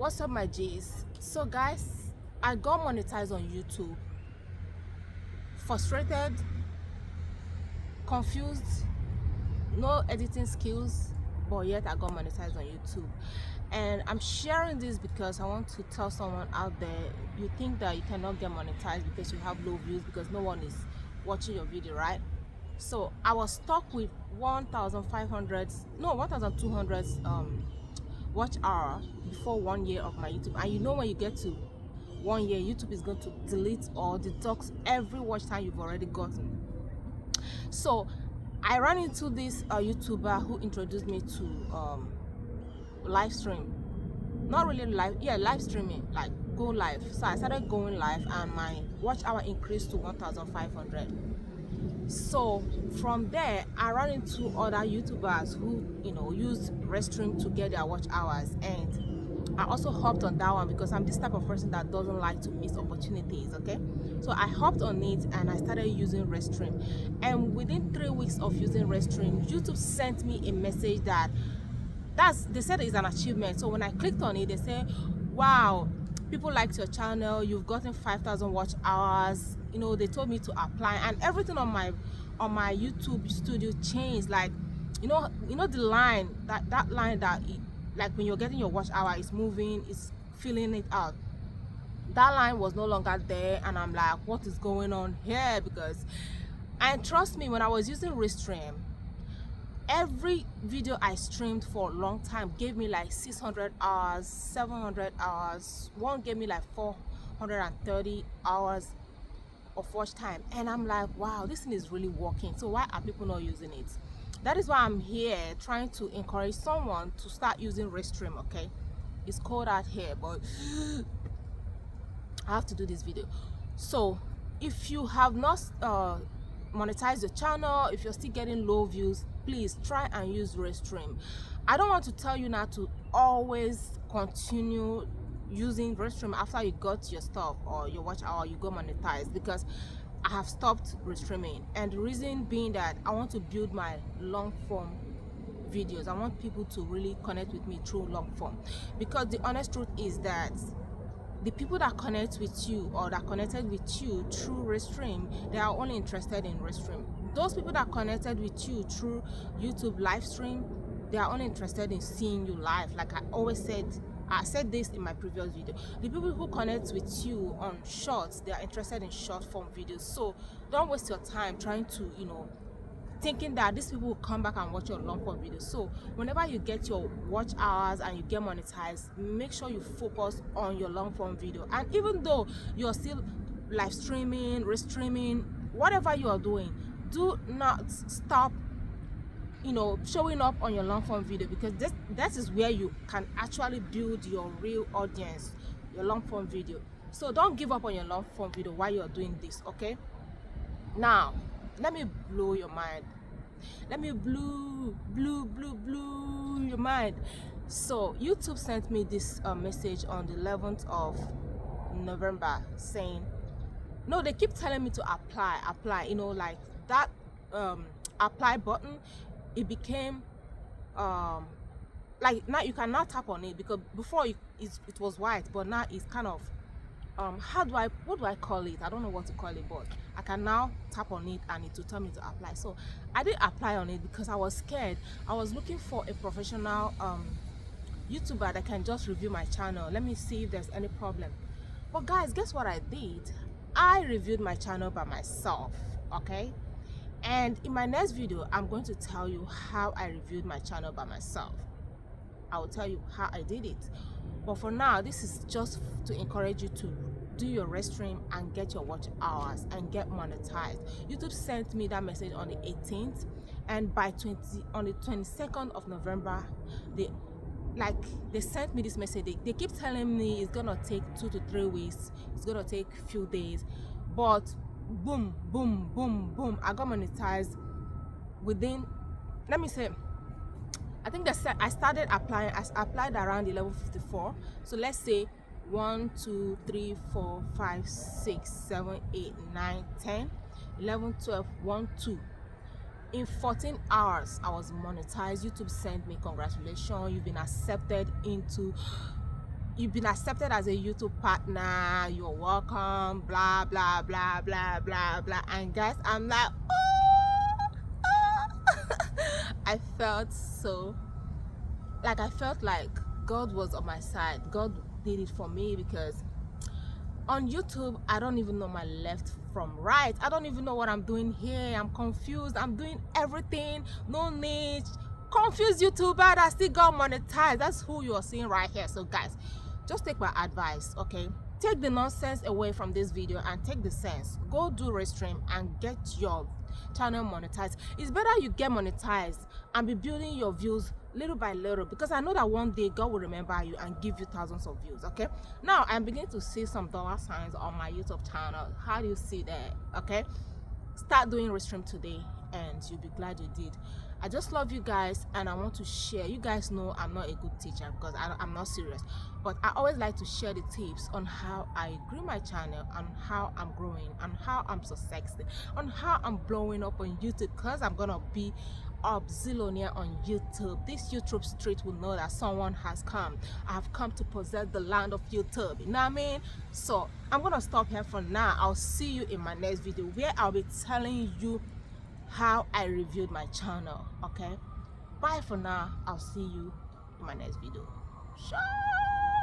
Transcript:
What's up, my G's? So guys, I got monetized on YouTube. Frustrated, confused, no editing skills, but yet I got monetized on YouTube. And I'm sharing this because I want to tell someone out there, you think that you cannot get monetized because you have low views, because no one is watching your video, right? So I was stuck with 1,500, no, 1,200 watch hour before 1 year of my YouTube. And you know, when you get to 1 year, YouTube is going to delete or deduct every watch time you've already gotten. So I ran into this YouTuber who introduced me to live stream. Not really live, yeah, live streaming, like go live. So I started going live and my watch hour increased to 1,500. So from there, I ran into other YouTubers who, used restream to get their watch hours, and I also hopped on that one because I'm this type of person that doesn't like to miss opportunities. Okay, so I hopped on it and I started using restream, and within 3 weeks of using restream, YouTube sent me a message that they said it's an achievement. So when I clicked on it, they say, wow, people liked your channel, you've gotten 5,000 watch hours. They told me to apply, and everything on my YouTube studio changed. Like, the line, that line that like when you're getting your watch hour, it's moving, it's filling it out. That line was no longer there, and I'm like, what is going on here? And trust me, when I was using restream, every video I streamed for a long time gave me like 600 hours, 700 hours. One gave me like 430 hours of watch time, and I'm like, wow, this thing is really working. So why are people not using it? That is why I'm here trying to encourage someone to start using restream. Okay, it's cold out here, but I have to do this video. So if you have not monetize your channel, if you're still getting low views, please try and use restream. I don't want to tell you now to always continue using restream after you got your stuff or your watch hour, you go monetized, because I have stopped restreaming. And the reason being that I want to build my long form videos. I want people to really connect with me through long form, because the honest truth is that the people that connect with you or that connected with you through restream, they are only interested in restream. Those people that connected with you through YouTube live stream, they are only interested in seeing you live. Like I always said, I said this in my previous video, the people who connect with you on shorts, they are interested in short form videos. So don't waste your time trying to thinking that these people will come back and watch your long form videos. So whenever you get your watch hours and you get monetized, make sure you focus on your long form video. And even though you're still live streaming, restreaming, whatever you are doing, do not stop showing up on your long form video, because that is where you can actually build your real audience, your long form video. So don't give up on your long form video while you're doing this. Okay, now let me blow your mind. Let me blow your mind. So YouTube sent me this message on the 11th of November saying, no, they keep telling me to apply, like that apply button, it became like now you cannot tap on it, because before it was white, but now it's kind of what do I call it? I don't know what to call it, but I can now tap on it and it will tell me to apply. So I didn't apply on it because I was scared. I was looking for a professional YouTuber that can just review my channel. Let me see if there's any problem. But guys, guess what I did? I reviewed my channel by myself. Okay, and in my next video I'm going to tell you how I reviewed my channel by myself. I will tell you how I did it. But for now, this is just to encourage you to do your restream and get your watch hours and get monetized. YouTube sent me that message on the 18th, and on the 22nd of November, they sent me this message. They keep telling me it's gonna take 2 to 3 weeks, it's gonna take a few days, but boom, boom, boom, boom, I got monetized within, let me say, I think I started applying. I applied around 11:54. So let's say 1, 2, 3, 4, 5, 6, 7, 8, 9, 10, 11, 12, 1, 2. In 14 hours, I was monetized. YouTube sent me, congratulations, you've been accepted into you've been accepted as a YouTube partner, you're welcome, blah blah blah blah blah blah. And guys, I'm like, I felt so, like, I felt like God was on my side. God did it for me, because on YouTube, I don't even know my left from right. I don't even know what I'm doing here. I'm confused. I'm doing everything, no niche, confused YouTuber that still got monetized. That's who you're seeing right here. So guys, just take my advice, okay? Take the nonsense away from this video and take the sense. Go do restream and get your channel monetized. It's better you get monetized and be building your views little by little, because I know that one day God will remember you and give you thousands of views. Okay, now I'm beginning to see some dollar signs on my YouTube channel. How do you see that? Okay, start doing restream today and you'll be glad you did. I just love you guys, and I want to share. You guys know I'm not a good teacher because I'm not serious, but I always like to share the tips on how I grew my channel, on how I'm growing, on how I'm so sexy, on how I'm blowing up on YouTube, because I'm gonna be a zillionaire on YouTube. This YouTube street will know that someone has come. I have come to possess the land of YouTube. You know what I mean? So I'm gonna stop here for now. I'll see you in my next video, where I'll be telling you how I reviewed my channel. Okay, bye for now. I'll see you in my next video. Sure.